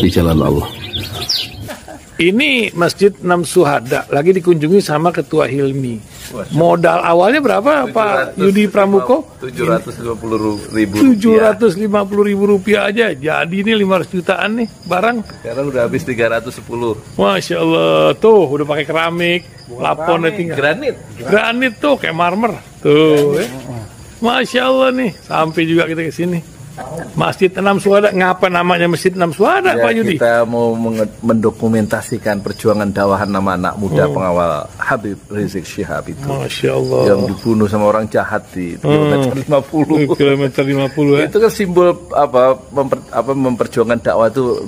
di jalan Allah. Ini Masjid Enam Syuhada lagi dikunjungi sama Ketua Hilmi. Modal awalnya berapa Pak Yudi Pramuko? 750.000 rupiah aja. Jadi ini 500 jutaan nih barang. Sekarang udah habis 310. Masya Allah, tuh udah pakai keramik, laponnya tinggal. Granit tuh kayak marmer. Tuh, Masya Allah nih, sampai juga kita ke sini. Masjid Enam Syuhada, ngapa namanya Masjid Enam Syuhada, ya, Pak Yudi? Kita mau mendokumentasikan perjuangan dakwah nama anak muda pengawal Habib Rizik Syihab itu. Masya Allah. Yang dibunuh sama orang jahat di kilometer 50. Kilometer 50 ya. Itu kan simbol memperjuangkan dakwah itu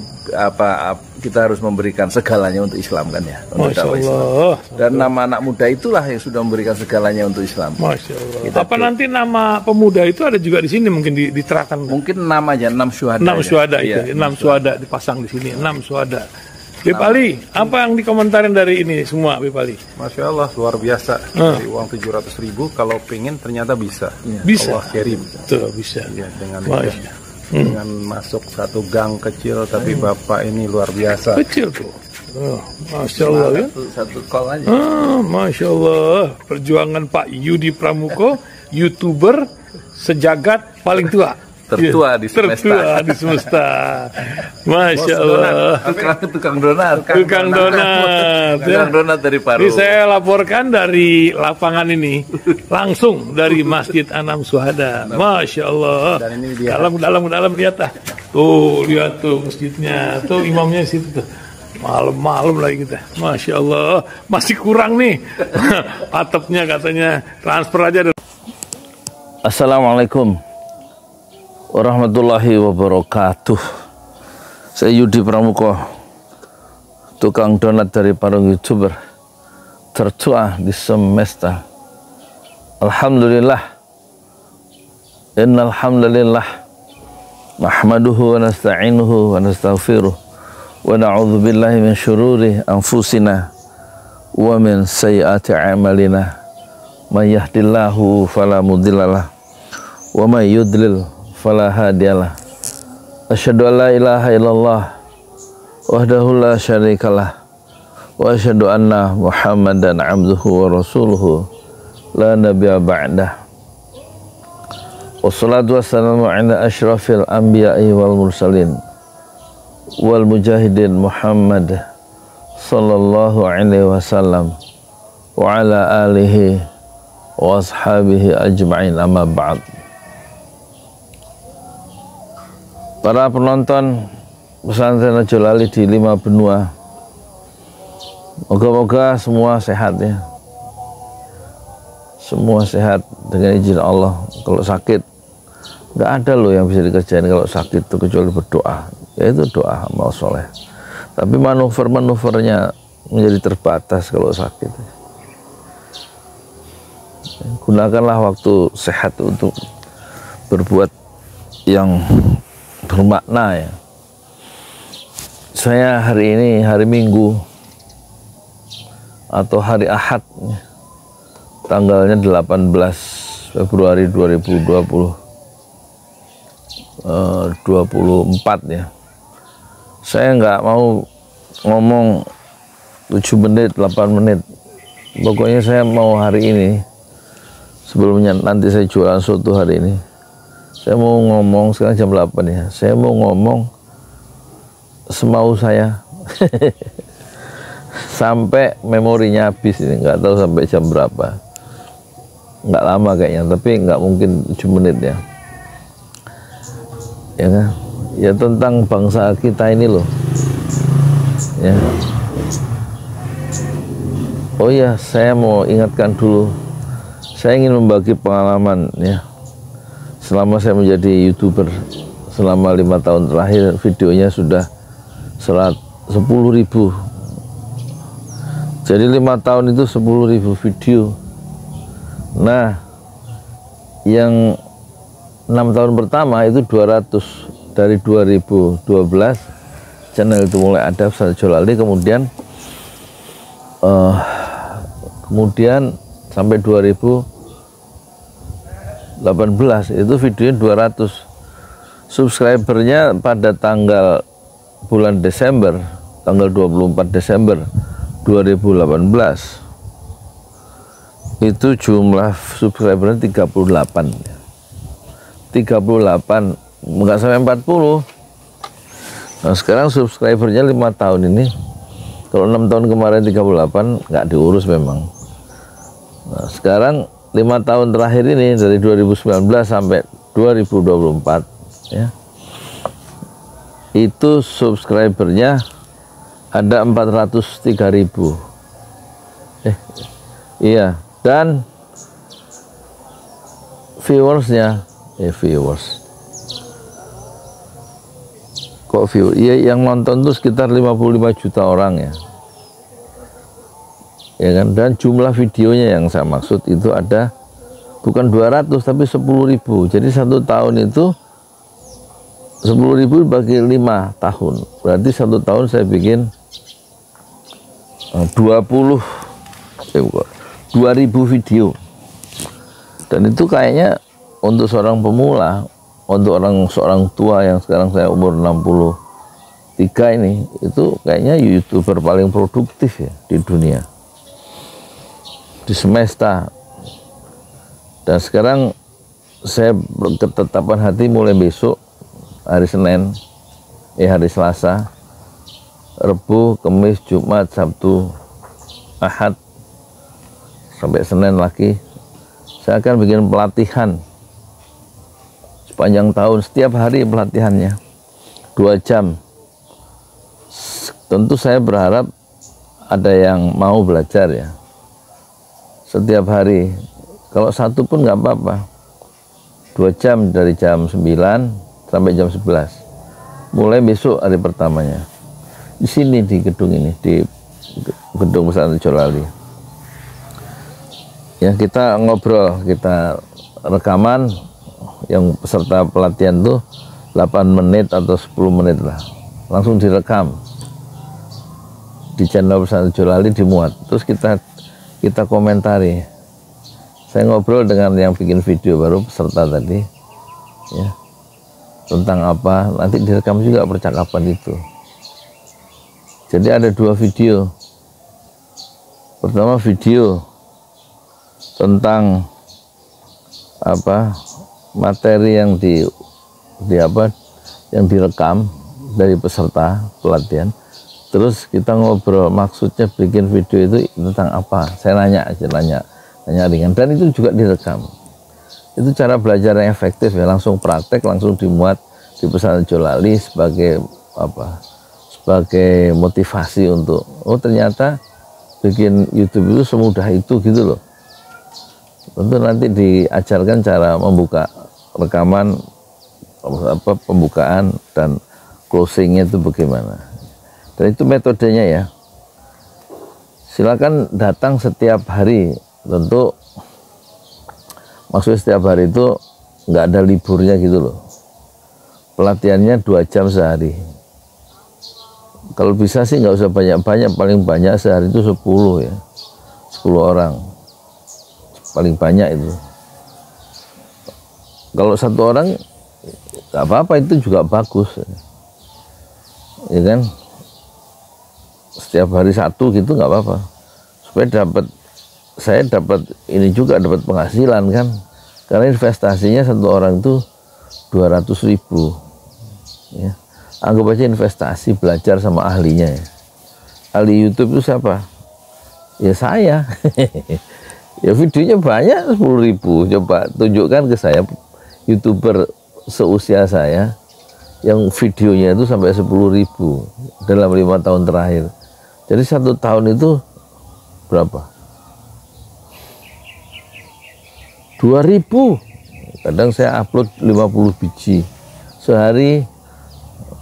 kita harus memberikan segalanya untuk Islam kan ya. Untuk Masya dakwah Allah. Islam. Dan nama anak muda itulah yang sudah memberikan segalanya untuk Islam. Masya Allah. Apa nanti nama pemuda itu ada juga di sini mungkin diterangkan? Mungkin namanya Enam Syuhada. Enam Syuhada itu, iya, Enam Syuhada dipasang di sini, Enam Syuhada. Bipali, apa yang dikomentarin dari ini semua, Bipali? Masya Allah, luar biasa. Dari uang 700.000, kalau pengen ternyata bisa. Bisa. Allah kirim. Tuh, bisa. Ya, dengan masuk satu gang kecil, tapi Bapak ini luar biasa. Kecil tuh. Masya Allah ya. Satu call aja. Masya Allah. Perjuangan Pak Yudi Pramuko, YouTuber sejagat paling tua. Tertua di semesta. Tertua di semesta. Masya Allah. Tukang donat. Tukang donat. Tukang donat dari Paru. Ini saya laporkan dari lapangan ini, langsung dari Masjid Enam Syuhada. Masya Allah. Dan ini dia. Dalam lihat ah. Tuh lihat tuh masjidnya. Tuh imamnya di situ tuh. Malam-malam lagi kita. Masya Allah. Masih kurang nih. Atapnya katanya transfer aja. Assalamualaikum warahmatullahi wabarakatuh. Saya Yudi Pramuko, tukang donat dari para YouTuber tertua di semesta. Alhamdulillah, innal hamdalillah nahmaduhu wa nasta'inuhu wa nastaghfiruh wa na'udzu billahi min syururi anfusina wa min sayyiati a'malina. May yahdihillahu fala mudhillalah wa may yudlil fala hadiyalah. Asyhadu an la ilaha illallah wahdahu la syarikalah wa asyhadu anna Muhammadan abduhu wa rasuluhu la nabiyya ba'dah. Wassalatu wassalamu ala asyrafil anbiya'i wal mursalin wal mujahidin Muhammad sallallahu alaihi wasallam wa ala alihi wa ashabihi ajma'in, amma ba'd. Para penonton pesantren Raja Lali di 5 benua, moga-moga semua sehat ya. Semua sehat dengan izin Allah. Kalau sakit, nggak ada loh yang bisa dikerjain kalau sakit itu kecuali berdoa. Yaitu doa amal soleh. Tapi manuver-manuvernya menjadi terbatas kalau sakit. Gunakanlah waktu sehat untuk berbuat yang bermakna ya. Saya hari ini hari Minggu atau hari Ahad, tanggalnya 18 Februari 2024 ya. Saya nggak mau ngomong 7 menit, 8 menit. Pokoknya saya mau hari ini, sebelumnya nanti saya jualan soto hari ini, saya mau ngomong sekarang jam 8 ya. Saya mau ngomong semau saya sampai memorinya habis ini, nggak tahu sampai jam berapa. Nggak lama kayaknya, tapi nggak mungkin 7 menit ya. Ya kan? Ya tentang bangsa kita ini loh. Ya. Oh ya, saya mau ingatkan dulu. Saya ingin membagi pengalaman ya. Selama saya menjadi YouTuber selama 5 tahun terakhir, videonya sudah 10.000. Jadi 5 tahun itu 10.000 video. Nah, yang 6 tahun pertama itu 200. Dari 2012 channel itu mulai ada Raja Lali, kemudian sampai 2018 itu videonya 200. Subscribernya pada tanggal bulan Desember, tanggal 24 Desember 2018 itu jumlah subscribernya 38, nggak sampai 40. Nah sekarang subscribernya 5 tahun ini, kalau 6 tahun kemarin 38 nggak diurus memang. Nah sekarang 5 tahun terakhir ini dari 2019 sampai 2024 ya, itu subscribernya ada 403.000. Iya, dan viewersnya kok view? Iya, yang nonton tuh sekitar 55 juta orang ya. Ya kan? Dan jumlah videonya yang saya maksud itu ada bukan 200 tapi 10.000. Jadi 1 tahun itu 10.000 bagi 5 tahun. Berarti 1 tahun saya bikin 20.000 video. Dan itu kayaknya untuk seorang pemula, untuk seorang tua yang sekarang saya umur 63 ini, itu kayaknya YouTuber paling produktif ya di dunia, di semesta. Dan sekarang saya berketetapan hati mulai besok hari Senin, hari Selasa, Rabu, Kamis, Jumat, Sabtu, Ahad sampai Senin lagi, saya akan bikin pelatihan sepanjang tahun, setiap hari pelatihannya 2 jam. Tentu saya berharap ada yang mau belajar ya, setiap hari. Kalau satu pun nggak apa-apa, 2 jam dari jam 9 sampai jam 11. Mulai besok hari pertamanya di sini, di gedung ini, di gedung Pesantren Jolali. Ya, kita ngobrol, kita rekaman, yang peserta pelatihan tuh 8 menit atau 10 menit lah, langsung direkam di channel Pesantren Jolali, dimuat, terus kita komentari. Saya ngobrol dengan yang bikin video baru peserta tadi ya, tentang apa, nanti direkam juga percakapan itu. Jadi ada 2 video. Pertama video tentang apa, materi yang yang direkam dari peserta pelatihan. Terus kita ngobrol, maksudnya bikin video itu tentang apa. Saya nanya ringan, dan itu juga direkam. Itu cara belajar yang efektif ya, langsung praktek, langsung dimuat di Pesantren Jolali sebagai apa? Sebagai motivasi untuk, oh ternyata bikin YouTube itu semudah itu gitu loh. Tentu nanti diajarkan cara membuka rekaman, pembukaan dan closingnya itu bagaimana. Dan itu metodenya ya. Silakan datang setiap hari. Tentu maksudnya setiap hari itu nggak ada liburnya gitu loh. Pelatihannya 2 jam sehari. Kalau bisa sih nggak usah banyak-banyak, paling banyak sehari itu 10 ya, 10 orang paling banyak itu. Kalau 1 orang nggak apa-apa, itu juga bagus ya kan. Setiap hari 1 gitu nggak apa-apa, supaya saya dapat ini juga, dapat penghasilan kan, karena investasinya 1 orang itu 200.000 ya. Anggap aja investasi, belajar sama ahlinya ya. Ahli YouTube itu siapa? Ya saya. Ya videonya banyak, 10.000. Coba tunjukkan ke saya YouTuber seusia saya yang videonya itu sampai 10.000 dalam 5 tahun terakhir. Jadi 1 tahun itu berapa? 2.000. Kadang saya upload 50 biji sehari,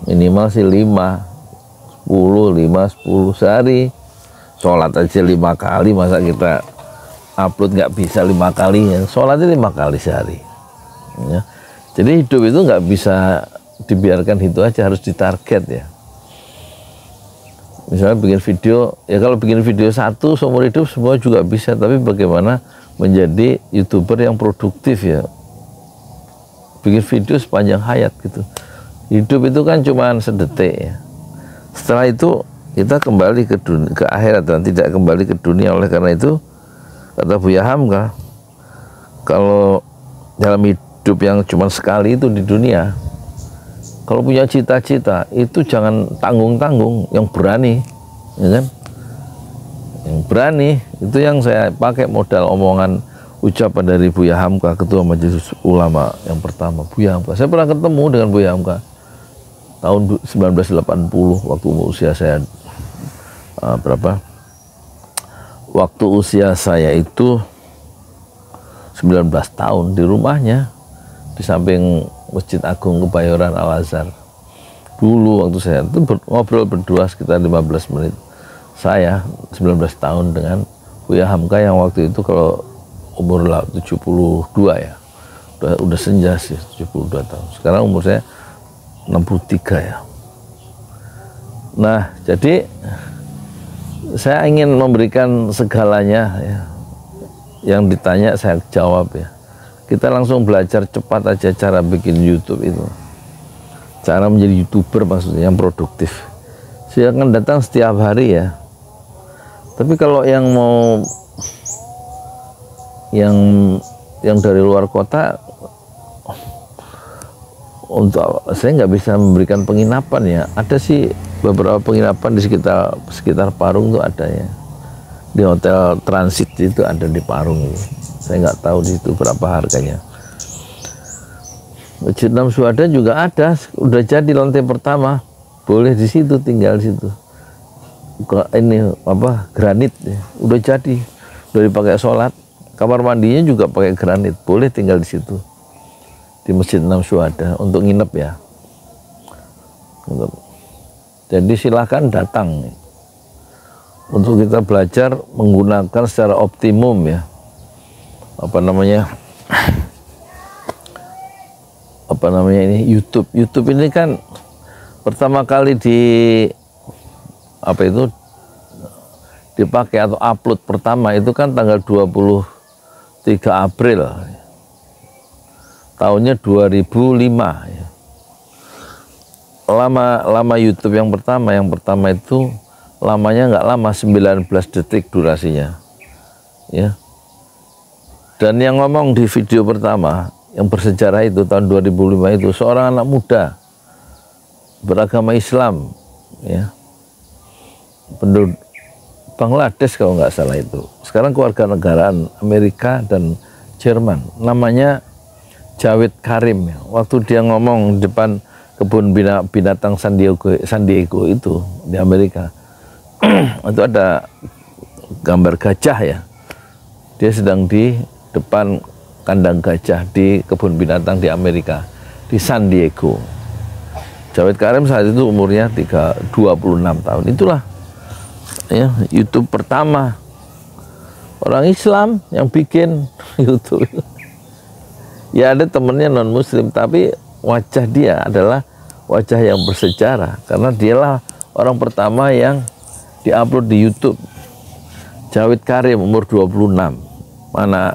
minimal sih 5, 10 sehari. Sholat aja 5 kali, masa kita upload nggak bisa 5 kali ya? Sholatnya 5 kali sehari ya. Jadi hidup itu nggak bisa dibiarkan itu aja, harus ditarget ya. Misalnya bikin video, ya kalau bikin video 1 seumur hidup semua juga bisa, tapi bagaimana menjadi YouTuber yang produktif ya, bikin video sepanjang hayat gitu. Hidup itu kan cuma sedetik ya, Setelah itu kita kembali ke dunia, ke akhirat, dan tidak kembali ke dunia. Oleh karena itu kata Buya Hamka, kalau dalam hidup yang cuma sekali itu di dunia, kalau punya cita-cita itu jangan tanggung-tanggung, yang berani, ya kan? Yang berani itu yang saya pakai modal omongan ucapan dari Buya Hamka, Ketua Majelis Ulama yang pertama, Buya Hamka. Saya pernah ketemu dengan Buya Hamka tahun 1980 waktu usia saya berapa? Waktu usia saya itu 19 tahun, di rumahnya di samping Masjid Agung Kebayoran Al Azhar. Dulu waktu saya itu ngobrol berdua sekitar 15 menit. Saya 19 tahun dengan Buya Hamka yang waktu itu kalau umur 72 ya. Udah senja sih, 72 tahun. Sekarang umur saya 63 ya. Nah, jadi saya ingin memberikan segalanya ya. Yang ditanya saya jawab ya. Kita langsung belajar cepat aja cara bikin YouTube itu. Cara menjadi YouTuber maksudnya yang produktif. Silakan datang setiap hari ya. Tapi kalau yang mau yang dari luar kota, untuk saya nggak bisa memberikan penginapan ya. Ada sih beberapa penginapan di sekitar Parung tuh ada ya. Di hotel transit itu ada di Parung itu. Saya nggak tahu di situ berapa harganya. Masjid Enam Syuhada juga ada, udah jadi lantai pertama, boleh di situ, tinggal di situ. Ini apa, granit ya. Udah jadi, udah dipakai sholat. Kamar mandinya juga pakai granit, boleh tinggal di situ, di Masjid Enam Syuhada untuk nginep ya. Jadi silahkan datang untuk kita belajar menggunakan secara optimum ya, apa namanya ini YouTube ini kan pertama kali dipakai atau upload pertama itu kan tanggal 23 April tahunnya 2005 ya. Lama YouTube yang pertama itu lamanya nggak lama, 19 detik durasinya ya. Dan yang ngomong di video pertama yang bersejarah itu tahun 2005 itu seorang anak muda beragama Islam ya, penduduk Bangladesh kalau nggak salah itu, sekarang kewarganegaraan Amerika dan Jerman, namanya Jawed Karim ya. Waktu dia ngomong di depan kebun binatang San Diego itu di Amerika itu ada gambar gajah ya, dia sedang di depan kandang gajah di kebun binatang di Amerika di San Diego. Jawed Karim saat itu umurnya 26 tahun. Itulah ya YouTube pertama orang Islam yang bikin YouTube. Ya ada temennya non Muslim, tapi wajah dia adalah wajah yang bersejarah karena dialah orang pertama yang diupload di YouTube. Jawed Karim umur 26, mana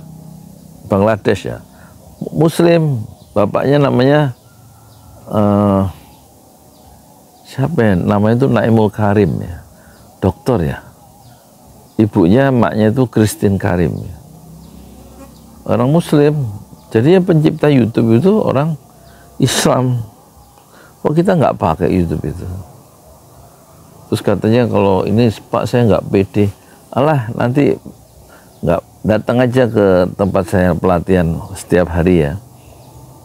Bangladesh ya, Muslim, bapaknya namanya siapa ya, namanya itu Naimul Karim ya, dokter ya. Ibunya, maknya itu Christine Karim ya. Orang Muslim. Jadi yang pencipta YouTube itu orang Islam. Kok kita nggak pakai YouTube itu? Terus katanya kalau ini Pak saya nggak pede. Alah, nanti nggak, datang aja ke tempat saya pelatihan setiap hari ya,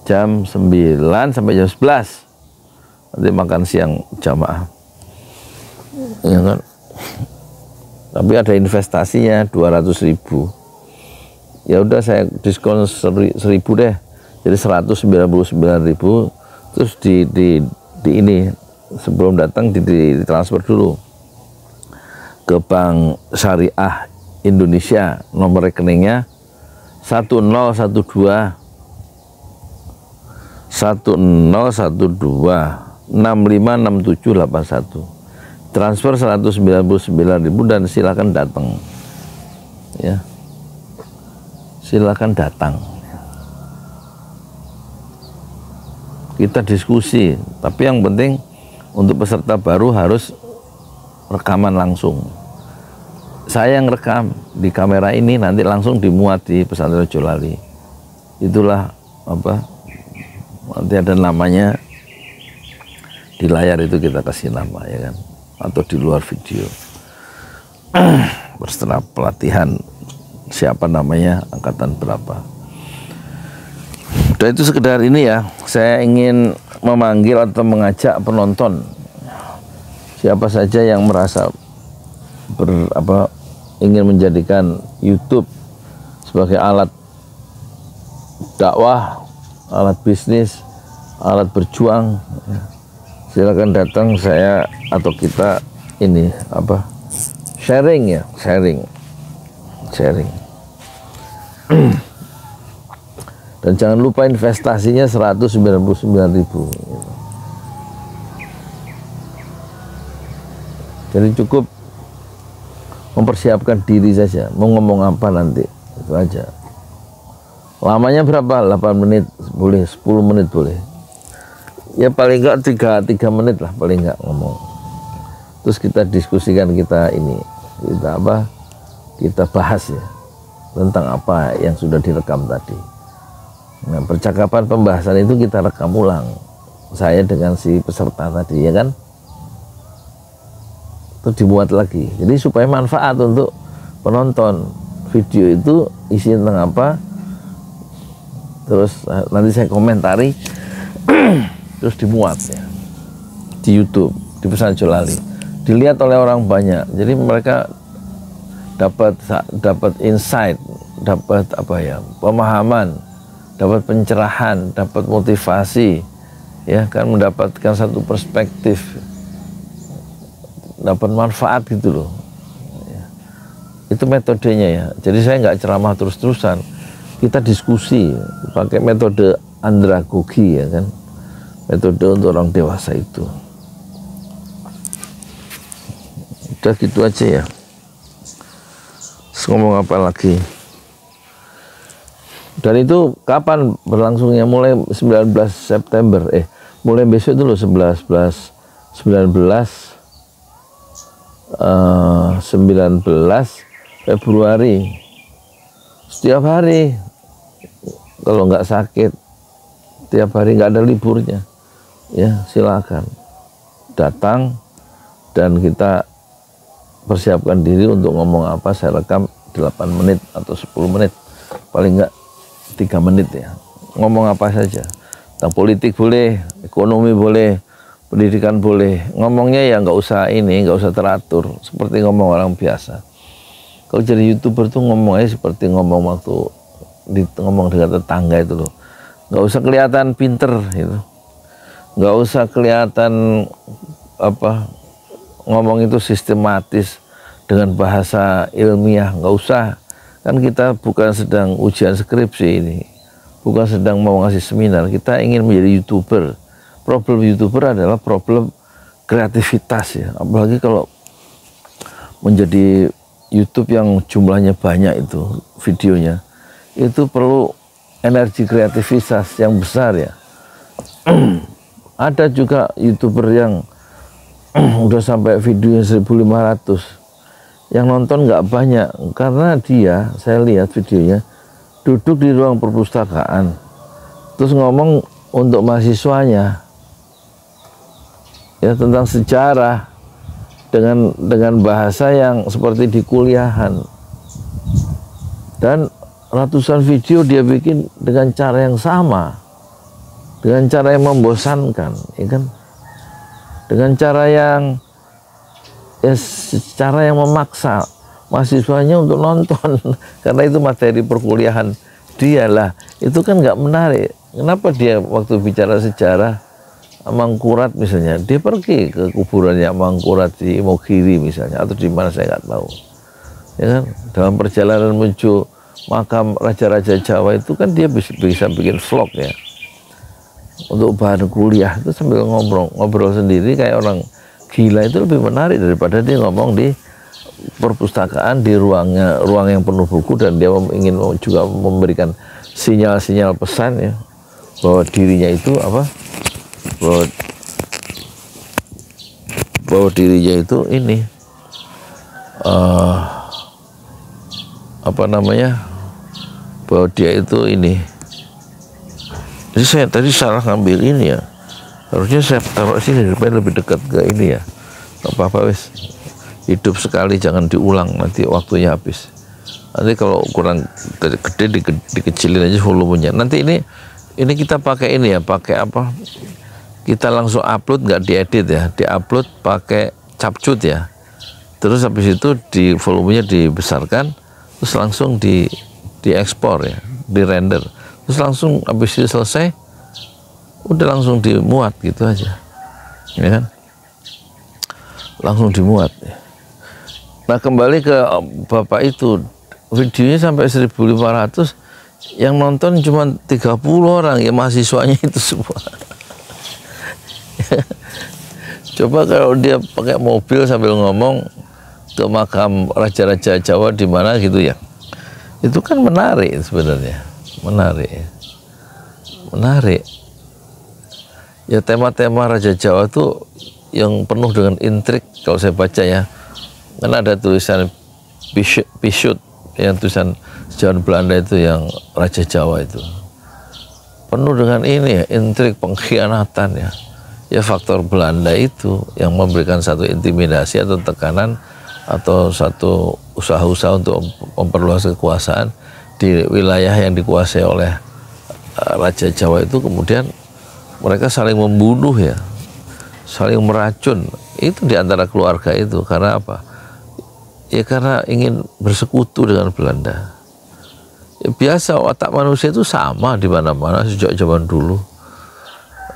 jam 9 sampai jam 11. Nanti makan siang jamaah ya kan. Tapi ada investasinya 200.000. Ya udah saya diskon 1.000 deh, jadi 199.000. Terus di ini sebelum datang ditransfer dulu ke Bank Syariah Indonesia, nomor rekeningnya 1012656781, transfer 199.000 dan silakan datang ya, silakan datang, kita diskusi. Tapi yang penting untuk peserta baru harus rekaman langsung. Saya yang rekam di kamera ini, nanti langsung dimuat di Pesantren Jolali. Itulah apa, nanti ada namanya di layar, itu kita kasih nama ya kan, atau di luar video. Setelah pelatihan siapa namanya, angkatan berapa. Dan itu sekedar ini ya, saya ingin memanggil atau mengajak penonton, siapa saja yang merasa ingin menjadikan YouTube sebagai alat dakwah, alat bisnis, alat berjuang, silakan datang. Saya atau kita ini sharing ya, sharing. Dan jangan lupa investasinya 199.000. Jadi cukup mempersiapkan diri saja, mau ngomong apa nanti, itu aja. Lamanya berapa? 8 menit boleh, 10 menit boleh. Ya paling enggak 3 menit lah paling enggak ngomong. Terus kita diskusikan, kita bahas ya tentang apa yang sudah direkam tadi. Nah, percakapan pembahasan itu kita rekam ulang, saya dengan si peserta tadi ya kan. Terus dibuat lagi, jadi supaya manfaat untuk penonton. Video itu isinya tentang apa, terus nanti saya komentari, terus dimuat ya di YouTube, di Pesantren Jolali, dilihat oleh orang banyak. Jadi mereka dapat insight, dapat pemahaman, dapat pencerahan, dapat motivasi, ya kan, mendapatkan satu perspektif, dapat manfaat gitu loh. Ya. Itu metodenya ya. Jadi saya nggak ceramah terus-terusan, kita diskusi pakai metode andragogi ya kan, metode untuk orang dewasa itu. Udah gitu aja ya. Terus ngomong apa lagi? Dan itu kapan berlangsungnya? Mulai 19 September, mulai besok dulu 19 Februari, setiap hari, kalau nggak sakit, setiap hari, nggak ada liburnya, ya silakan datang dan kita persiapkan diri untuk ngomong apa. Saya rekam 8 menit atau 10 menit, paling nggak 3 menit ya, ngomong apa saja, tentang politik boleh, ekonomi boleh, pendidikan boleh, ngomongnya ya nggak usah teratur, seperti ngomong orang biasa. Kalau jadi YouTuber tuh ngomongnya seperti ngomong waktu ngomong dengan tetangga itu loh, nggak usah kelihatan pinter gitu, nggak usah kelihatan ngomong itu sistematis dengan bahasa ilmiah, nggak usah. Kan kita bukan sedang ujian skripsi ini, bukan sedang mau ngasih seminar, kita ingin menjadi YouTuber. Problem YouTuber adalah problem kreativitas ya, apalagi kalau menjadi YouTube yang jumlahnya banyak itu videonya, itu perlu energi kreativitas yang besar ya. Ada juga YouTuber yang udah sampai videonya 1.500, yang nonton nggak banyak, karena dia, saya lihat videonya, duduk di ruang perpustakaan, terus ngomong untuk mahasiswanya ya tentang sejarah dengan bahasa yang seperti di kuliahan, dan ratusan video dia bikin dengan cara yang sama, dengan cara yang membosankan, ya kan, dengan cara yang secara yang memaksa mahasiswanya untuk nonton karena itu materi perkuliahan dia lah. Itu kan nggak menarik. Kenapa dia waktu bicara sejarah Mangkurat misalnya, dia pergi ke kuburannya Mangkurat di Imogiri misalnya, atau di mana saya nggak tahu, ya kan, dalam perjalanan menuju makam raja-raja Jawa itu kan dia bisa bikin vlog ya untuk bahan kuliah, itu sambil ngobrol sendiri kayak orang gila. Itu lebih menarik daripada dia ngomong di perpustakaan, di ruang yang penuh buku, dan dia ingin juga memberikan sinyal-sinyal pesan ya, bahwa dirinya itu bahwa dirinya itu ini apa namanya, bahwa dia itu ini. Jadi saya tadi salah ngambil ini ya, harusnya saya taruh sini supaya lebih dekat ke ini ya. Gak apa-apa wis, hidup sekali jangan diulang, nanti waktunya habis. Nanti kalau kurang gede dikecilin aja volumenya. Nanti ini kita pakai ini ya, pakai apa, kita langsung upload, nggak diedit ya, diupload pakai capcut ya. Terus habis itu di volumenya dibesarkan, terus langsung diekspor ya, dirender. Terus langsung habis itu selesai, udah langsung dimuat gitu aja, ya kan? Langsung dimuat. Nah kembali ke bapak itu, videonya sampai 1.500, yang nonton cuma 30 orang, ya mahasiswanya itu semua. Coba kalau dia pakai mobil sambil ngomong ke makam raja-raja Jawa di mana gitu ya, itu kan menarik sebenarnya. Menarik ya, tema-tema Raja Jawa itu yang penuh dengan intrik. Kalau saya baca ya, kan ada tulisan Pichut yang tulisan sejarah Belanda itu, yang Raja Jawa itu penuh dengan ini ya, intrik, pengkhianatan ya. Ya faktor Belanda itu yang memberikan satu intimidasi atau tekanan atau satu usaha-usaha untuk memperluas kekuasaan di wilayah yang dikuasai oleh Raja Jawa itu. Kemudian mereka saling membunuh ya, saling meracun itu di antara keluarga itu. Karena apa? Ya karena ingin bersekutu dengan Belanda. Ya, biasa watak manusia itu sama di mana-mana sejak zaman dulu.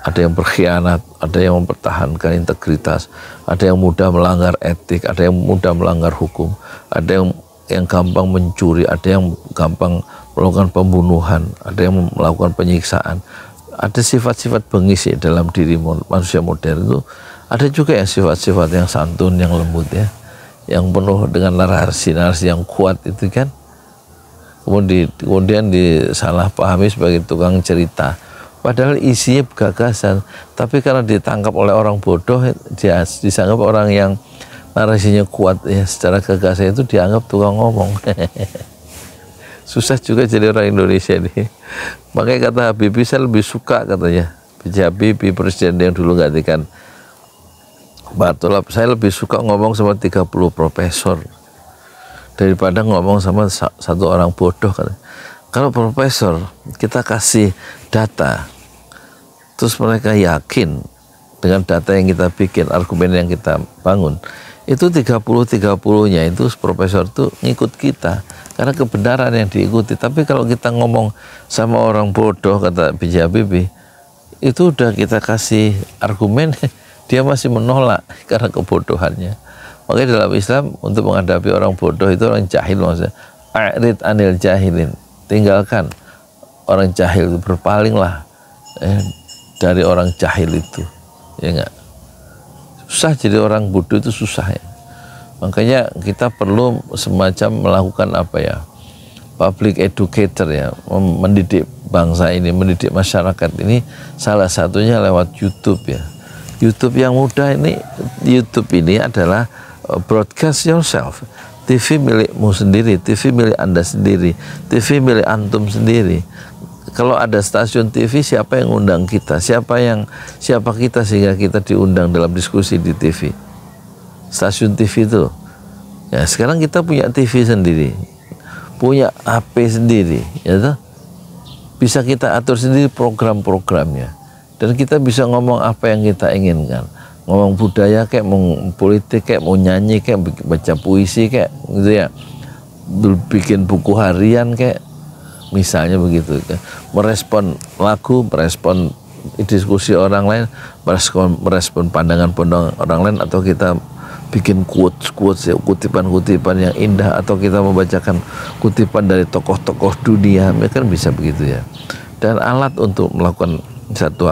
Ada yang berkhianat, ada yang mempertahankan integritas, ada yang mudah melanggar etik, ada yang mudah melanggar hukum, ada yang gampang mencuri, ada yang gampang melakukan pembunuhan, ada yang melakukan penyiksaan. Ada sifat-sifat bengis ya dalam diri manusia modern itu. Ada juga yang sifat-sifat yang santun, yang lembut ya, yang penuh dengan narasi yang kuat itu kan. Kemudian disalahpahami sebagai tukang cerita. Padahal isinya gagasan, tapi karena ditangkap oleh orang bodoh, dia dianggap orang yang narasinya kuat ya, secara gagasan itu dianggap tukang ngomong. Susah juga jadi orang Indonesia nih. Makanya kata Habibie, saya lebih suka katanya, B.J. Habibie, presiden yang dulu gantikan Batulap, saya lebih suka ngomong sama 30 profesor daripada ngomong sama satu orang bodoh katanya. Kalau profesor kita kasih data, terus mereka yakin dengan data yang kita bikin, argumen yang kita bangun, itu 30-30-nya itu profesor itu ngikut kita karena kebenaran yang diikuti. Tapi kalau kita ngomong sama orang bodoh, kata B.J. Habibie, itu udah kita kasih argumen, dia masih menolak karena kebodohannya. Makanya dalam Islam untuk menghadapi orang bodoh itu, orang jahil maksudnya, a'rid anil jahilin, tinggalkan orang jahil itu, berpalinglah dari orang jahil itu, ya enggak. Susah jadi orang bodoh itu, susah ya. Makanya kita perlu semacam melakukan apa ya, public educator ya, mendidik bangsa ini, mendidik masyarakat ini, salah satunya lewat YouTube ya. YouTube yang mudah ini, YouTube ini adalah broadcast yourself, TV milikmu sendiri, TV milik Anda sendiri, TV milik antum sendiri. Kalau ada stasiun TV, siapa yang undang kita? Siapa kita sehingga kita diundang dalam diskusi di TV? Stasiun TV itu. Ya, sekarang kita punya TV sendiri, punya HP sendiri, ya toh? Bisa kita atur sendiri program-programnya, dan kita bisa ngomong apa yang kita inginkan. Ngomong budaya kayak, mau politik kayak, mau nyanyi kayak, baca puisi kayak, gitu ya. Bikin buku harian kayak, misalnya begitu. Merespon lagu, merespon diskusi orang lain, merespon pandangan orang lain, atau kita bikin quotes ya, kutipan-kutipan yang indah, atau kita membacakan kutipan dari tokoh-tokoh dunia, kan bisa begitu ya. Dan alat untuk melakukan satu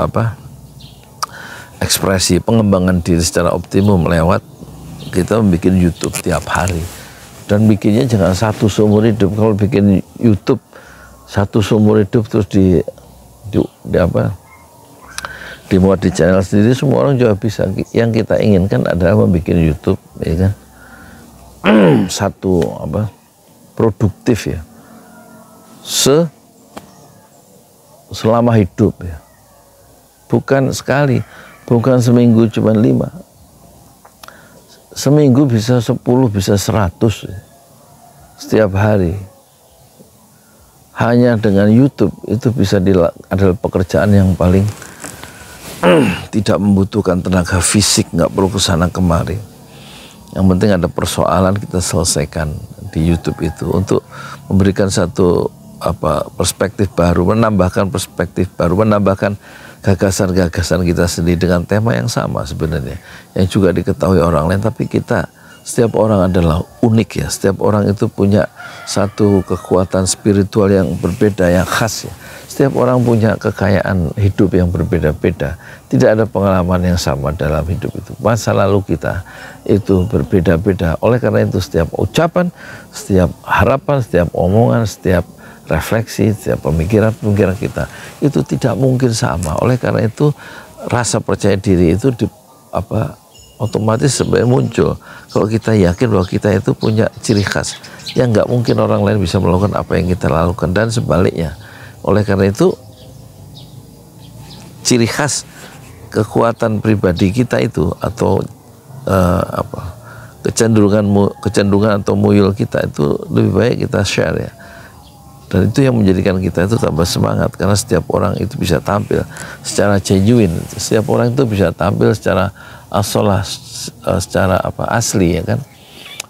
ekspresi pengembangan diri secara optimum lewat kita membuat YouTube tiap hari, dan bikinnya jangan satu seumur hidup. Kalau bikin YouTube satu seumur hidup terus dimuat di channel sendiri, semua orang juga bisa. Yang kita inginkan adalah membuat YouTube, ya kan, satu produktif ya selama hidup ya, bukan sekali, bukan seminggu cuma 5, seminggu bisa 10, bisa 100 ya, setiap hari. Hanya dengan YouTube itu bisa adalah pekerjaan yang paling tidak membutuhkan tenaga fisik, nggak perlu kesana kemari. Yang penting ada persoalan kita selesaikan di YouTube itu untuk memberikan satu perspektif baru, menambahkan perspektif baru, menambahkan gagasan-gagasan kita sendiri dengan tema yang sama sebenarnya, yang juga diketahui orang lain, tapi setiap orang adalah unik ya, setiap orang itu punya satu kekuatan spiritual yang berbeda, yang khas ya. Setiap orang punya kekayaan hidup yang berbeda-beda. Tidak ada pengalaman yang sama dalam hidup itu. Masa lalu kita itu berbeda-beda. Oleh karena itu setiap ucapan, setiap harapan, setiap omongan, setiap refleksi, setiap pemikiran kita itu tidak mungkin sama. Oleh karena itu rasa percaya diri itu otomatis sebenarnya muncul kalau kita yakin bahwa kita itu punya ciri khas yang nggak mungkin orang lain bisa melakukan apa yang kita lakukan, dan sebaliknya. Oleh karena itu ciri khas kekuatan pribadi kita itu atau kecenderungan atau muyul kita itu lebih baik kita share ya. Dan itu yang menjadikan kita itu tambah semangat, karena setiap orang itu bisa tampil secara genuine, setiap orang itu bisa tampil secara asolah, secara asli ya kan.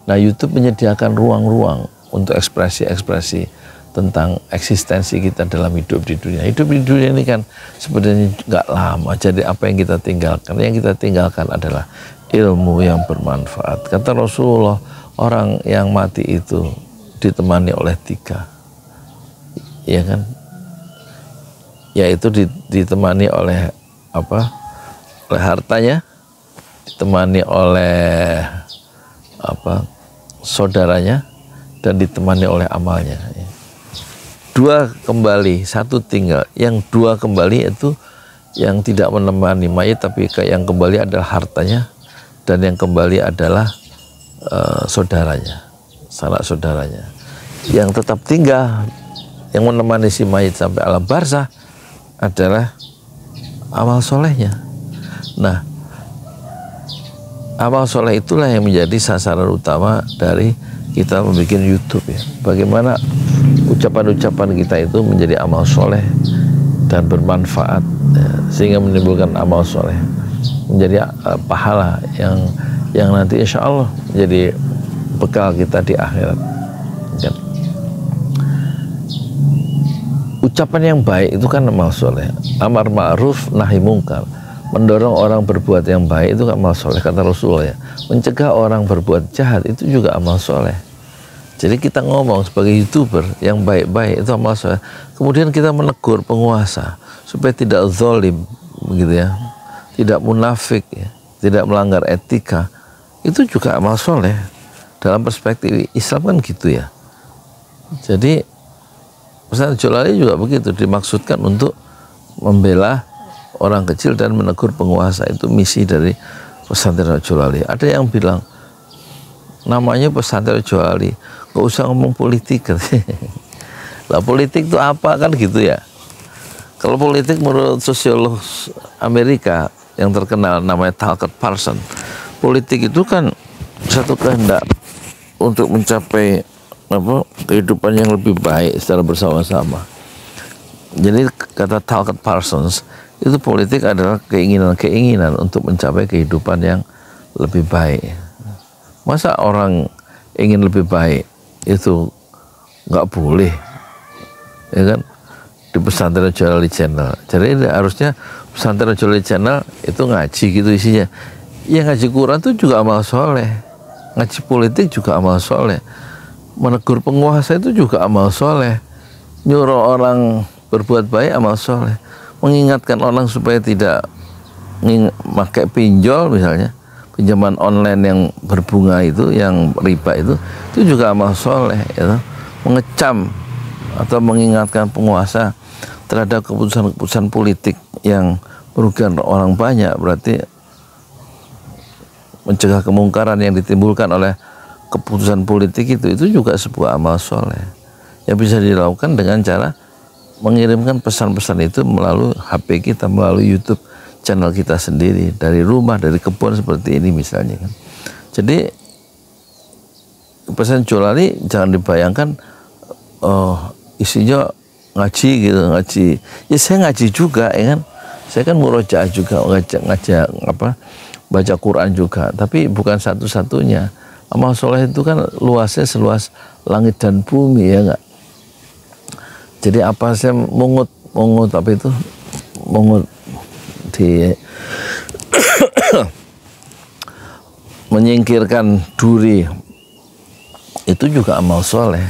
Nah, YouTube menyediakan ruang-ruang untuk ekspresi-ekspresi tentang eksistensi kita dalam hidup di dunia. Hidup di dunia ini kan sebenarnya nggak lama, jadi apa yang kita tinggalkan? Yang kita tinggalkan adalah ilmu yang bermanfaat. Kata Rasulullah, orang yang mati itu ditemani oleh 3, ya kan? Yaitu ditemani oleh oleh hartanya, ditemani oleh saudaranya, dan ditemani oleh amalnya. 2 kembali, 1 tinggal. Yang 2 kembali itu yang tidak menemani mayat, tapi yang kembali adalah hartanya, dan yang kembali adalah saudaranya, sanak saudaranya. Yang tetap tinggal, yang menemani si mayat sampai alam barzah adalah amal solehnya. Nah, amal soleh itulah yang menjadi sasaran utama dari kita membuat YouTube ya. Bagaimana ucapan-ucapan kita itu menjadi amal soleh dan bermanfaat ya, sehingga menimbulkan amal soleh, menjadi pahala yang nanti insya Allah menjadi bekal kita di akhirat ya. Ucapan yang baik itu kan amal soleh. Amar ma'ruf nahi mungkar, mendorong orang berbuat yang baik itu amal soleh, kata Rasulullah ya. Mencegah orang berbuat jahat itu juga amal soleh. Jadi kita ngomong sebagai YouTuber yang baik-baik itu amal soleh. Kemudian kita menegur penguasa supaya tidak zalim begitu ya, tidak munafik ya, tidak melanggar etika, itu juga amal soleh. Dalam perspektif Islam kan gitu ya. Jadi Pesantren Jolali juga begitu, dimaksudkan untuk membela orang kecil dan menegur penguasa. Itu misi dari Pesantren Jolali. Ada yang bilang namanya Pesantren Jolali, gak usah ngomong politik. Lah politik itu apa kan gitu ya. Kalau politik menurut sosiolog Amerika yang terkenal namanya Talcott Parsons, politik itu kan satu kehendak untuk mencapai kehidupan yang lebih baik secara bersama-sama. Jadi kata Talcott Parsons, itu politik adalah keinginan-keinginan untuk mencapai kehidupan yang lebih baik. Masa orang ingin lebih baik itu nggak boleh, ya kan? Di Pesantren Jolali Channel. Jadi harusnya Pesantren Jolali Channel itu ngaji gitu isinya. Ya ngaji Quran itu juga amal soleh, ngaji politik juga amal soleh, menegur penguasa itu juga amal soleh, nyuruh orang berbuat baik amal soleh, mengingatkan orang supaya tidak pakai pinjol misalnya, pinjaman online yang berbunga itu, yang riba itu juga amal soleh ya. Mengecam atau mengingatkan penguasa terhadap keputusan-keputusan politik yang merugikan orang banyak, berarti mencegah kemungkaran yang ditimbulkan oleh keputusan politik itu juga sebuah amal soleh yang bisa dilakukan dengan cara mengirimkan pesan-pesan itu melalui HP kita, melalui YouTube channel kita sendiri, dari rumah, dari kebun seperti ini misalnya kan. Jadi pesan Jolali jangan dibayangkan isinya ngaji gitu, ngaji. Ya saya ngaji juga ya kan. Saya kan murojaah juga, ngajak baca Quran juga, tapi bukan satu-satunya. Amal soleh itu kan luasnya seluas langit dan bumi, ya enggak? Jadi apa saya mungut apa itu? Mungut di menyingkirkan duri itu juga amal soleh.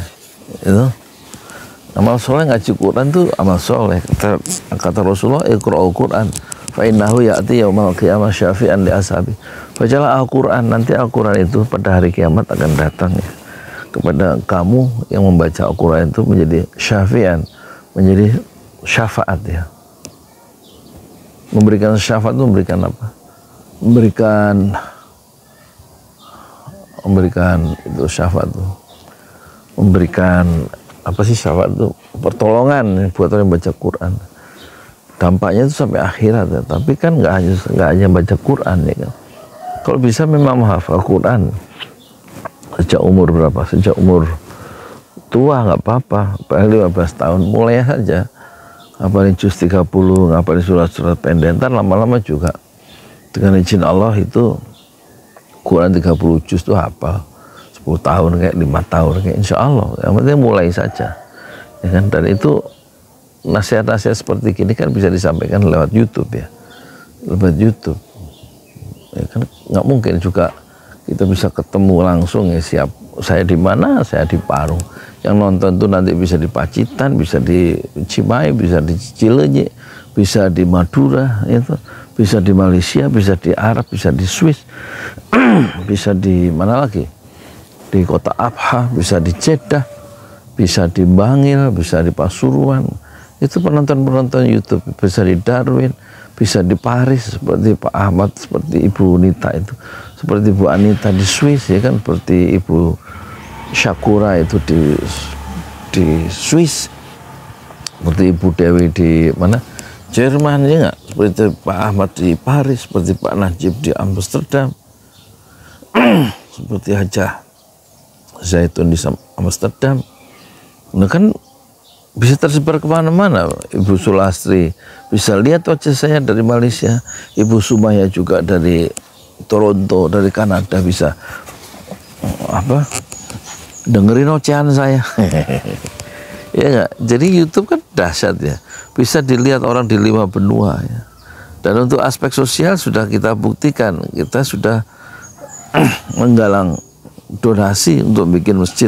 Itu amal soleh, ngaji Quran itu amal soleh. Kata Rasulullah, iqra'ul Quran fa innahu ya'ti yaumal qiyamah syafi'an li ashabi. Bacalah Al-Quran, nanti Al-Quran itu pada hari kiamat akan datang ya kepada kamu yang membaca Al-Quran itu menjadi syafi'an, menjadi syafaat ya. Memberikan syafaat itu memberikan apa? Memberikan itu syafaat itu. Memberikan apa sih syafaat itu? Pertolongan buat orang yang baca Quran. Dampaknya itu sampai akhirat ya. Tapi kan nggak hanya baca Quran ya kan. Kalau bisa memang menghafal Quran sejak umur berapa? Sejak umur tua nggak apa-apa, paling 15 tahun mulai saja. Ngapalin juz 30, ngapalin surat-surat pendek, ntar lama-lama juga dengan izin Allah itu Quran 30 juz itu hafal 10 tahun kayak 5 tahun kayak insya Allah. Yang penting mulai saja ya kan. Dan itu nasihat-nasihat seperti gini kan bisa disampaikan lewat YouTube ya, lewat YouTube ya kan. Nggak mungkin juga kita bisa ketemu langsung ya, siap saya di mana, saya di Parung. Yang nonton tuh nanti bisa di Pacitan, bisa di Cimahi, bisa di Cileunyi, bisa di Madura, itu bisa di Malaysia, bisa di Arab, bisa di Swiss, bisa di mana lagi? Di kota Abha, bisa di Jeddah, bisa di Bangil, bisa di Pasuruan. Itu penonton-penonton YouTube, bisa di Darwin, bisa di Paris seperti Pak Ahmad, seperti Ibu Nita itu, seperti Ibu Anita di Swiss ya kan, seperti Ibu Syakura itu di Swiss, seperti Ibu Dewi di mana Jerman ya nggak, seperti Pak Ahmad di Paris, seperti Pak Najib di Amsterdam, seperti Hajah Zaitun di Amsterdam. Nah kan bisa tersebar kemana-mana. Ibu Sulastri bisa lihat wajah saya dari Malaysia, Ibu Sumaya juga dari Toronto, dari Kanada bisa dengerin ocehan saya. Ya enggak? Jadi YouTube kan dahsyat ya, bisa dilihat orang di 5 benua ya. Dan untuk aspek sosial sudah kita buktikan, kita sudah menggalang donasi untuk bikin masjid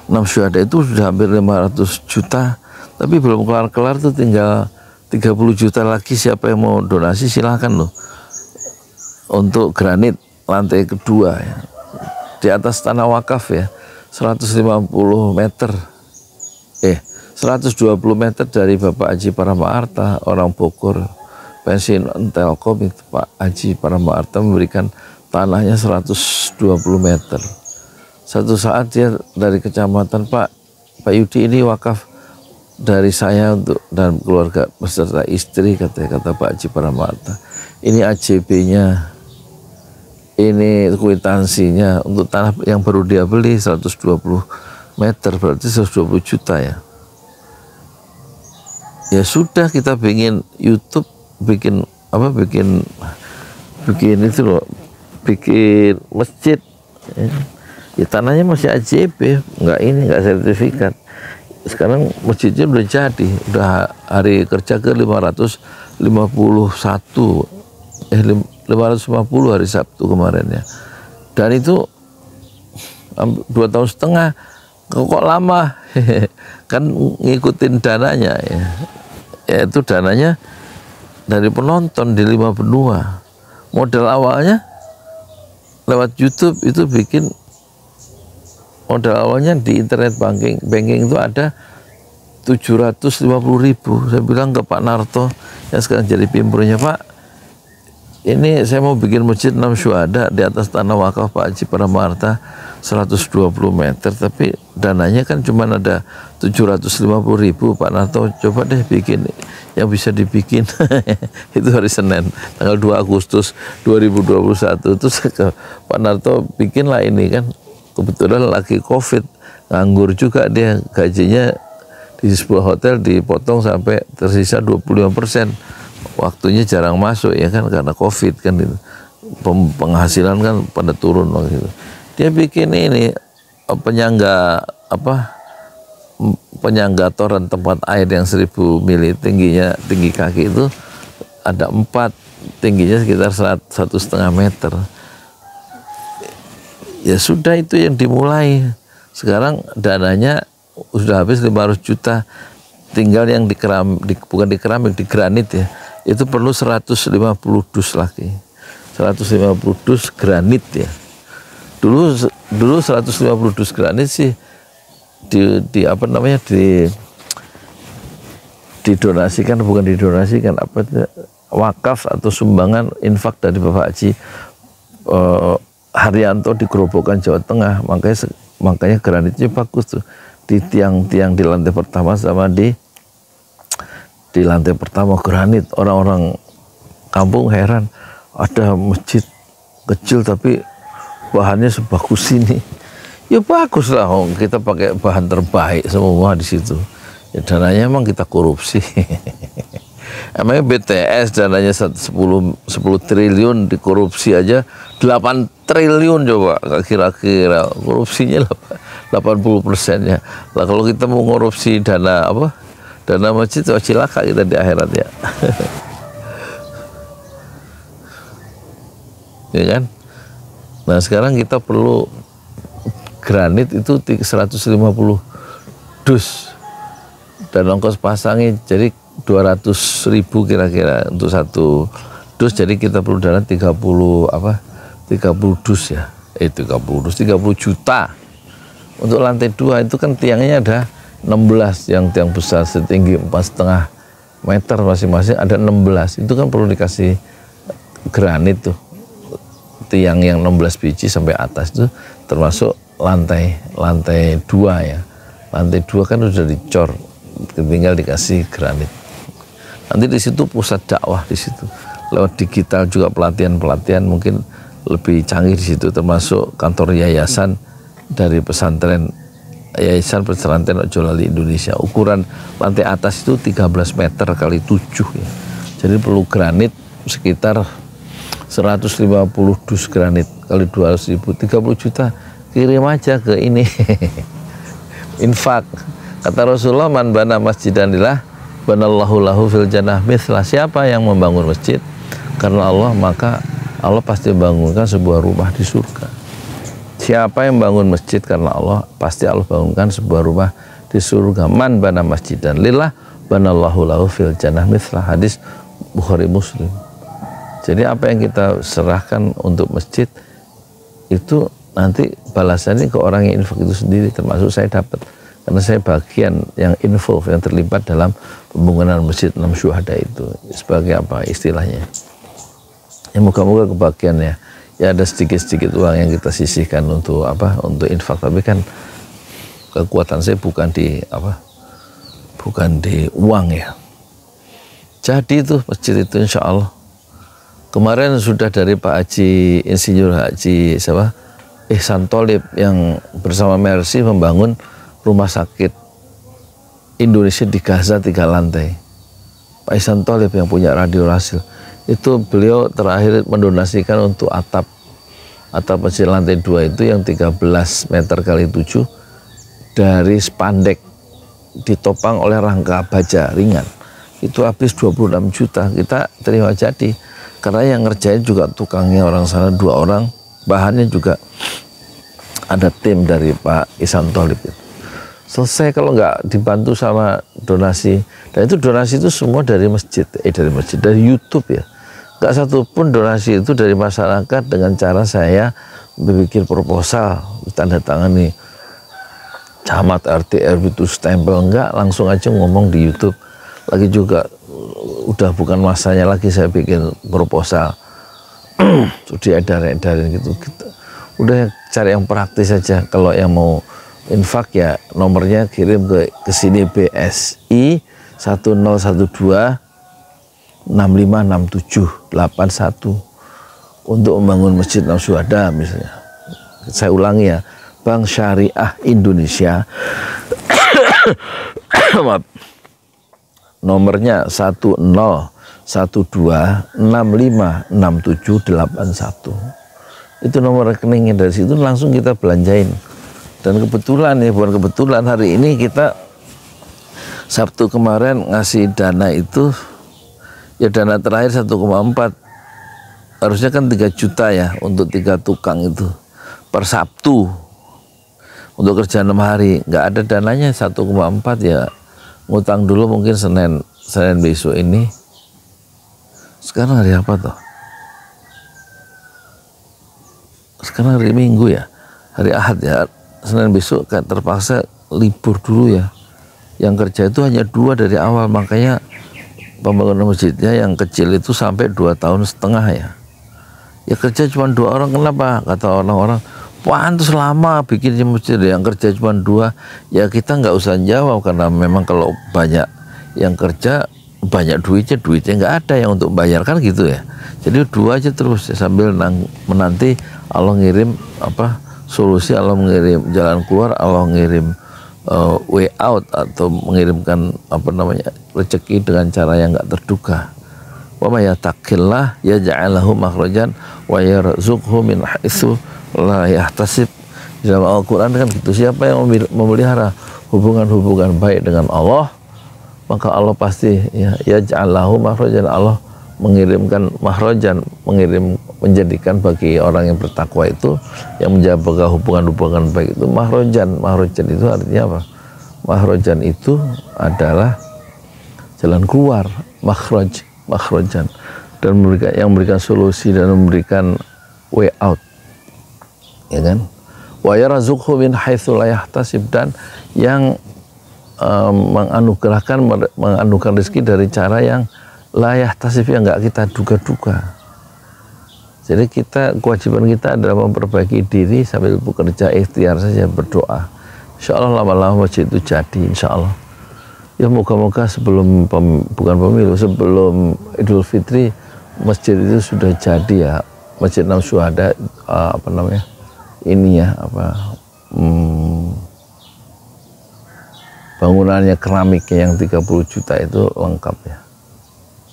6 syuhada itu sudah hampir 500 juta, tapi belum kelar-kelar tuh, tinggal 30 juta lagi. Siapa yang mau donasi silahkan loh. Untuk granit lantai kedua ya, di atas tanah wakaf ya, 150 meter 120 meter dari Bapak Haji Paramaarta, orang Bogor, pensiun Telkom itu Pak Haji Paramaarta memberikan tanahnya 120 meter. Satu saat dia dari kecamatan, Pak Yudi ini wakaf dari saya untuk dan keluarga beserta istri, kata Pak Haji Paramaarta. Ini AJB-nya, ini kwitansinya untuk tanah yang baru dia beli 120 meter, berarti 120 juta ya. Ya sudah, kita bikin YouTube, bikin itu loh, bikin masjid. Ya tanahnya masih AJB, nggak sertifikat. Sekarang masjidnya udah jadi, udah hari kerja ke 550 hari Sabtu kemarin ya. Dan itu 2,5 tahun, kok lama. Kan ngikutin dananya ya. Ya itu dananya dari penonton di 5 benua. Modal awalnya lewat YouTube itu bikin, modal awalnya di internet banking itu ada 750.000. Saya bilang ke Pak Narto yang sekarang jadi pimprnya, Pak, ini saya mau bikin masjid 6 syuhada di atas tanah wakaf Pak Haji Paramaarta, 120 meter, tapi dananya kan cuma ada 750.000 Pak Narto. Coba deh bikin yang bisa dibikin. Itu hari Senin tanggal 2 Agustus 2021 itu Pak Narto bikinlah ini kan, kebetulan lagi COVID, nganggur juga dia, gajinya di sebuah hotel dipotong sampai tersisa 25%. Waktunya jarang masuk ya kan, karena COVID kan itu. Penghasilan kan pada turun waktu itu. Dia bikin ini penyangga toren tempat air yang 1000 mili tinggi kaki itu ada 4, tingginya sekitar 1,5 meter. Ya sudah, itu yang dimulai. Sekarang dananya sudah habis 500 juta, tinggal yang bukan di keramik, di granit ya, itu perlu 150 dus lagi, 150 dus granit ya. Dulu 150 dus granit sih didonasikan, bukan didonasikan, wakaf atau sumbangan infak dari Bapak Haji Haryanto di Gerobokan Jawa Tengah. Makanya granitnya bagus tuh, di tiang-tiang di lantai pertama sama di lantai pertama granit. Orang-orang kampung heran, ada masjid kecil tapi bahannya sebagus ini. Ya bagus lah, kita pakai bahan terbaik semua di situ. Ya dananya emang kita korupsi. Emangnya BTS dananya 10 triliun, dikorupsi aja 8 triliun coba, kira-kira korupsinya 80%-nya. Lah kalau kita mau korupsi dana masjid, cilaka kita di akhirat ya. Ya kan? Nah sekarang kita perlu granit itu 150 dus, dan ongkos pasangnya jadi 200.000 kira-kira untuk 1 dus. Jadi kita perlu dana 30 dus ya, 30 juta. Untuk lantai 2 itu kan tiangnya ada 16, yang tiang besar setinggi 4,5 meter masing-masing ada 16. Itu kan perlu dikasih granit tuh, tiang yang 16 biji sampai atas itu, termasuk lantai 2 ya. Lantai 2 kan udah dicor, tinggal dikasih granit. Nanti di situ pusat dakwah di situ. Lewat digital juga pelatihan mungkin lebih canggih di situ, termasuk kantor yayasan dari Yayasan Pesantren Ojo Lali Indonesia. Ukuran lantai atas itu 13 meter kali 7 ya. Jadi perlu granit sekitar 150 dus granit kali 200.000, 30 juta. Kirim aja ke ini. Infak. Kata Rasulullah, man bana masjidan lillah banallahu lahu fil jannah mithlah. Siapa yang membangun masjid karena Allah, maka Allah pasti membangunkan sebuah rumah di surga. Siapa yang bangun masjid karena Allah, pasti Allah bangunkan sebuah rumah di surga. Man bana masjidan lillah banallahu lahu fil jannah mithlah. Hadis Bukhari Muslim. Jadi apa yang kita serahkan untuk masjid itu nanti balasannya ke orang yang infak itu sendiri, termasuk saya dapat, karena saya bagian yang involve, yang terlibat dalam pembangunan masjid 6 syuhada itu. Sebagai apa istilahnya, ya moga-moga kebagiannya. Ya ada sedikit-sedikit uang yang kita sisihkan untuk infak, tapi kan kekuatan saya bukan di uang ya. Jadi itu masjid itu insya Allah. Kemarin sudah dari Pak Haji, Insinyur Haji Ihsan Tholib yang bersama Mercy membangun rumah sakit Indonesia di Gaza 3 lantai. Pak Ihsan Tholib yang punya Radio Rasil, itu beliau terakhir mendonasikan untuk atap masjid lantai 2 itu yang 13 meter kali 7 dari spandek ditopang oleh rangka baja ringan. Itu habis 26 juta, kita terima jadi. Karena yang ngerjain juga tukangnya orang sana 2 orang, bahannya juga ada tim dari Pak Ihsan Tholib. Selesai kalau nggak dibantu sama donasi, dan itu donasi itu semua dari masjid, dari YouTube ya. Nggak satu pun donasi itu dari masyarakat dengan cara saya bikin proposal, tanda tangan nih camat RT RW itu stempel, enggak, langsung aja ngomong di YouTube. Lagi juga udah bukan masanya lagi saya bikin proposal, sudah edarin gitu. Udah cari yang praktis saja. Kalau yang mau infak ya nomornya kirim ke sini BSI 1012 656781 untuk membangun Masjid Enam Syuhada misalnya. Saya ulangi ya, Bank Syariah Indonesia maaf, nomornya 1012656781. Itu nomor rekeningnya, dari situ langsung kita belanjain. Dan kebetulan ya, bukan kebetulan, hari ini kita Sabtu kemarin ngasih dana itu ya dana terakhir 1,4, harusnya kan 3 juta ya untuk 3 tukang itu per Sabtu untuk kerja 6 hari, nggak ada dananya 1,4 ya ngutang dulu mungkin Senin besok ini. Sekarang hari apa toh? Sekarang hari Minggu ya, hari Ahad ya, Senin besok kan terpaksa libur dulu ya. Yang kerja itu hanya 2 dari awal, makanya pembangunan masjidnya yang kecil itu sampai 2,5 tahun ya. Ya kerja cuma 2 orang, kenapa? Kata orang-orang, pantes lama bikin masjid, yang kerja cuma 2. Ya kita nggak usah jawab, karena memang kalau banyak yang kerja, banyak duitnya nggak ada yang untuk bayar kan gitu ya. Jadi 2 aja terus ya, sambil menanti Allah ngirim solusi, Allah mengirim jalan keluar, Allah ngirim way out atau mengirimkan rezeki dengan cara yang nggak terduga. Wa may yattaqillah yaj'al lahu makhrajan wa yarzuqhu min haitsu la yahtasib. Dalam Al-Qur'an kan gitu, siapa yang memelihara hubungan-hubungan baik dengan Allah, maka Allah pasti ya yaj'al lahu makhrajan, Allah mengirimkan makhrajan, menjadikan bagi orang yang bertakwa itu, yang menjaga hubungan-hubungan baik itu makhrajan. Makhrajan itu artinya apa? Makhrajan itu adalah jalan keluar, makhrajan, dan memberikan solusi dan memberikan way out, ya kan? Wa yarzuqhu min haitsu la yahtasib, dan yang menganugerahkan rezeki dari cara yang layah tasif, yang nggak kita duga-duga. Jadi kewajiban kita adalah memperbaiki diri sambil bekerja, ikhtiar saja, berdoa. Insya Allah lama-lama masjid itu jadi, insya Allah. Ya moga-moga sebelum bukan pemilu, sebelum Idul Fitri masjid itu sudah jadi ya. Masjid Enam Syuhada bangunannya keramiknya yang 30 juta itu lengkap ya.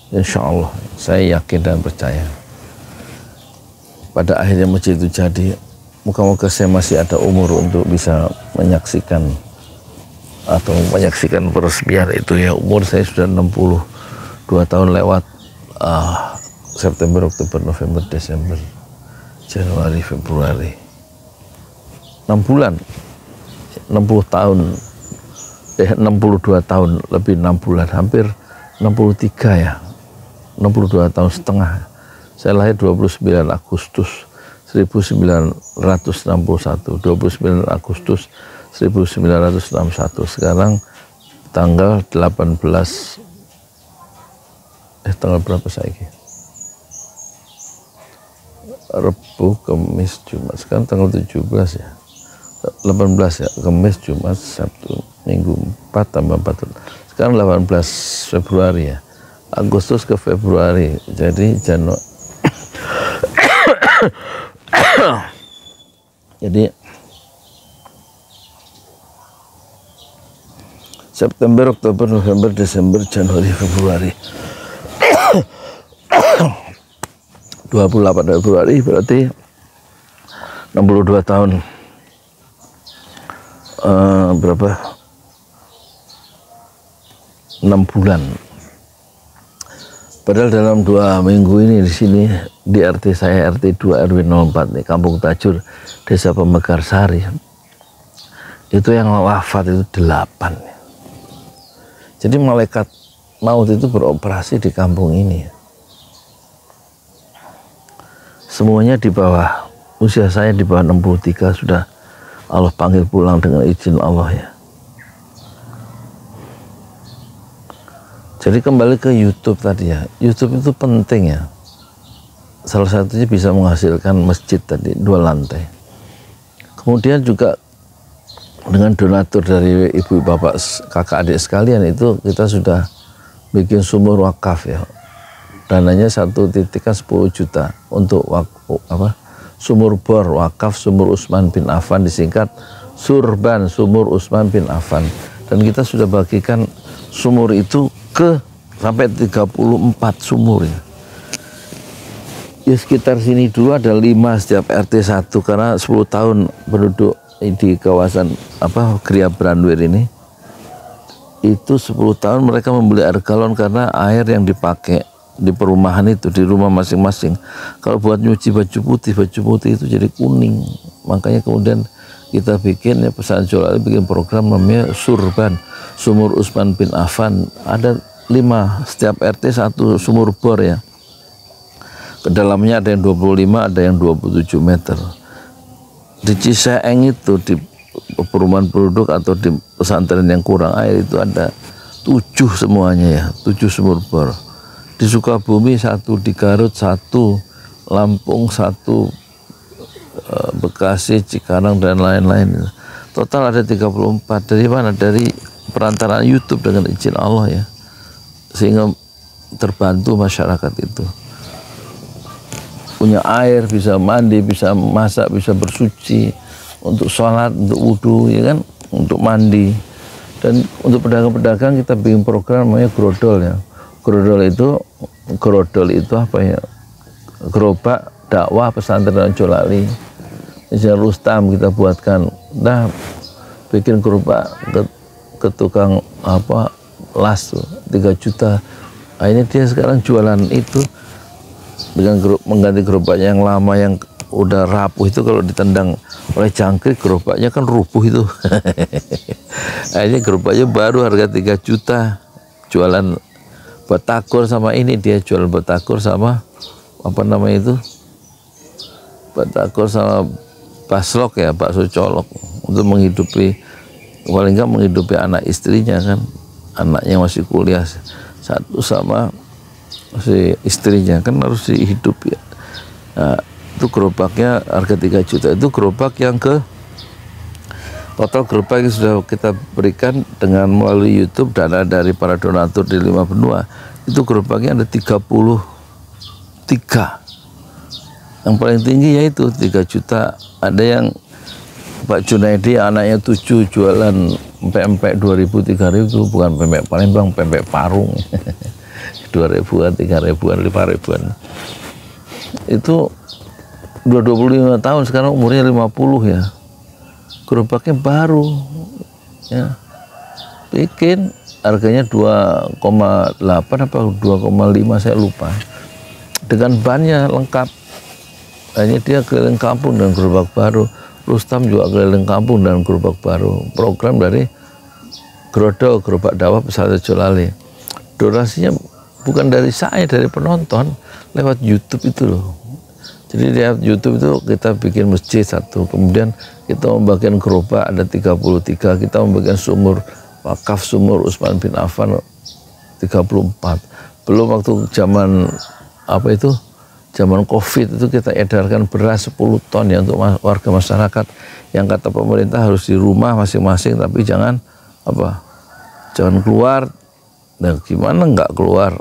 Insya Allah, saya yakin dan percaya pada akhirnya masjid itu jadi. Moga-moga saya masih ada umur untuk bisa menyaksikan peresmian itu ya. Umur saya sudah 62 tahun lewat, September, Oktober, November, Desember, Januari, Februari, 6 bulan, 60 tahun, 62 tahun, lebih 6 bulan, hampir 63 ya. 62 tahun setengah. Saya lahir 29 Agustus 1961, 29 Agustus 1961. Sekarang tanggal 18, tanggal berapa saya ini? Rebu, Kamis, Jumat. Sekarang tanggal 17 ya. 18 ya, Kamis, Jumat, Sabtu, Minggu 4 tambah 4. Sekarang 18 Februari ya. Agustus ke Februari, jadi Januari. Jadi September, Oktober, November, Desember, Januari, Februari. 28 Februari berarti 62 tahun. Berapa? 6 bulan. Padahal dalam 2 minggu ini di sini di RT saya, RT 2 RW 04 nih, Kampung Tajur, Desa Pemekarsari, itu yang wafat itu 8. Jadi malaikat maut itu beroperasi di kampung ini. Semuanya di bawah, usia saya di bawah 63 sudah Allah panggil pulang dengan izin Allah ya. Jadi kembali ke YouTube tadi ya, YouTube itu penting ya. Salah satunya bisa menghasilkan masjid tadi 2 lantai. Kemudian juga dengan donatur dari ibu bapak kakak adik sekalian itu kita sudah bikin sumur wakaf ya. Dananya satu titik kan 10 juta untuk sumur bor wakaf sumur Utsman bin Affan, disingkat Surban, sumur Utsman bin Affan. Dan kita sudah bagikan sumur itu ke sampai 34 sumur ya. Ya sekitar sini dulu ada 5 setiap RT 1 karena 10 tahun penduduk di kawasan Gria Branwir ini itu 10 tahun mereka membeli air galon karena air yang dipakai di perumahan itu di rumah masing-masing kalau buat nyuci baju putih itu jadi kuning. Makanya kemudian kita bikin ya, Pesantren Jolali bikin program namanya Surban, sumur Utsman bin Affan. Ada 5 setiap RT 1 sumur bor ya. Kedalamnya ada yang 25, ada yang 27 meter. Di Ciseeng itu di perumahan penduduk atau di pesantren yang kurang air itu ada 7 semuanya ya, 7 sumur bor. Di Sukabumi 1, di Garut 1, Lampung 1, Bekasi, Cikarang dan lain-lain. Total ada 34. Dari mana? Dari perantaraan YouTube dengan izin Allah ya. Sehingga terbantu masyarakat itu. Punya air, bisa mandi, bisa masak, bisa bersuci, untuk sholat, untuk wudhu, ya kan, untuk mandi. Dan untuk pedagang-pedagang kita bikin program namanya Grodol ya. Grodol itu apa ya? Gerobak dakwah pesantren Jolali. Misalnya Rustam kita buatkan, nah bikin gerobak ke tukang las tuh 3 juta. Akhirnya dia sekarang jualan itu dengan mengganti gerobaknya yang lama yang udah rapuh itu kalau ditendang oleh jangkrik gerobaknya kan rubuh itu. Akhirnya gerobaknya baru harga 3 juta. Jualan batagor sama ini, dia jual batagor sama batagor sama baslok ya, bakso colok untuk menghidupi, paling enggak menghidupi anak istrinya kan, anaknya masih kuliah 1 sama si istrinya kan harus dihidupi ya. Nah, itu gerobaknya harga 3 juta. Itu gerobak yang total gerobak yang sudah kita berikan dengan melalui YouTube dana dari para donatur di 5 benua. Itu gerobaknya ada 33. Yang paling tinggi yaitu 3 juta. Ada yang Pak Junaidi anaknya 7 jualan pempek 2.000 3.000, bukan pempek Palembang, pempek Parung. 2.000-an, 3.000-an, 5.000-an. Itu 25 tahun, sekarang umurnya 50 ya. Gerobaknya baru ya. Bikin harganya 2,8 apa 2,5 saya lupa. Dengan bannya lengkap. Hanya dia keliling kampung dan gerobak baru. Rustam juga keliling kampung dan gerobak baru. Program dari Grodol, gerobak dakwah Pesantren Jolali. Donasinya bukan dari saya, dari penonton lewat YouTube itu loh. Jadi lewat YouTube itu kita bikin masjid 1, kemudian kita membagikan gerobak ada 33, kita membagikan sumur wakaf sumur Utsman bin Affan 34. Belum waktu zaman zaman COVID itu kita edarkan beras 10 ton ya untuk warga masyarakat yang kata pemerintah harus di rumah masing-masing, tapi jangan keluar. Nah gimana nggak keluar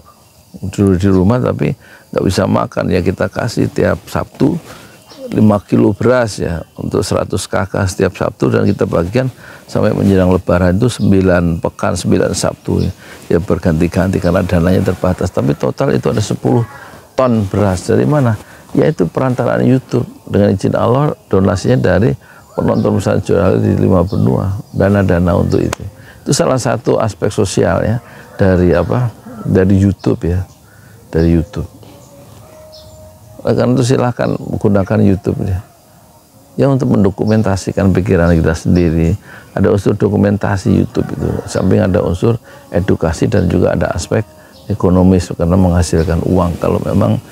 dulu di rumah tapi nggak bisa makan ya, kita kasih tiap Sabtu 5 kilo beras ya untuk 100 kakak setiap Sabtu, dan kita bagikan sampai menjelang Lebaran itu 9 pekan 9 Sabtu ya berganti-ganti karena dananya terbatas. Tapi total itu ada 10 ton beras. Dari mana? Yaitu perantaraan YouTube. Dengan izin Allah, donasinya dari penonton Pesantren Jolali di 5 benua, dana-dana untuk itu. Itu salah satu aspek sosial ya dari YouTube ya, dari YouTube. Karena itu silahkan menggunakan YouTube ya untuk mendokumentasikan pikiran kita sendiri. Ada unsur dokumentasi YouTube itu, samping ada unsur edukasi dan juga ada aspek ekonomis karena menghasilkan uang kalau memang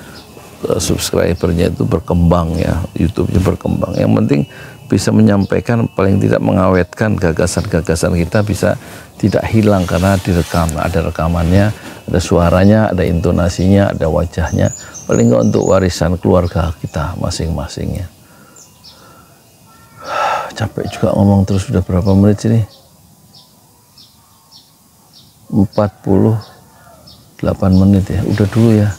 subscribernya itu berkembang ya, YouTube-nya berkembang. Yang penting bisa menyampaikan, paling tidak mengawetkan gagasan-gagasan kita bisa tidak hilang karena direkam, ada rekamannya, ada suaranya, ada intonasinya, ada wajahnya, paling nggak untuk warisan keluarga kita masing-masingnya. capek juga ngomong terus. Sudah berapa menit sini? 48 menit ya. Udah dulu ya.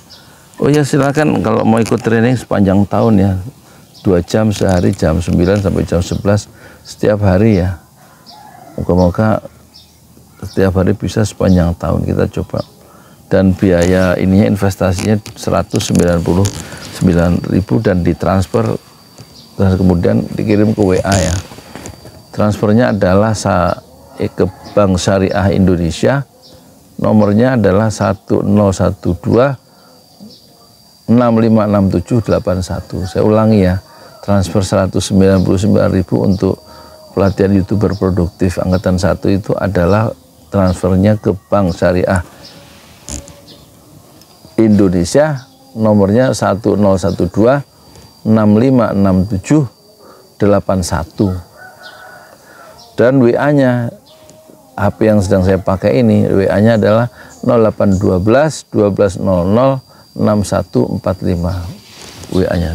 Oh ya, silakan kalau mau ikut training sepanjang tahun ya. 2 jam sehari, jam 9 sampai jam 11 setiap hari ya. Moga-moga setiap hari bisa sepanjang tahun kita coba. Dan biaya ininya, investasinya 199.000 dan ditransfer dan kemudian dikirim ke WA ya. Transfernya adalah ke Bank Syariah Indonesia, nomornya adalah 106125656781. Saya ulangi ya, transfer 199.000 untuk pelatihan YouTuber produktif angkatan 1 itu adalah transfernya ke Bank Syariah Indonesia, nomornya 1012656781, dan WA-nya HP yang sedang saya pakai ini, WA-nya adalah 0812 1200 6145. WA-nya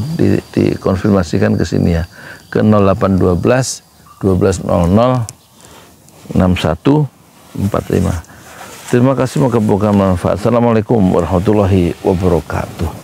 dikonfirmasikan ke sini ya, ke 0812 1200 6145. Terima kasih, moga-moga bermanfaat. Assalamualaikum warahmatullahi wabarakatuh.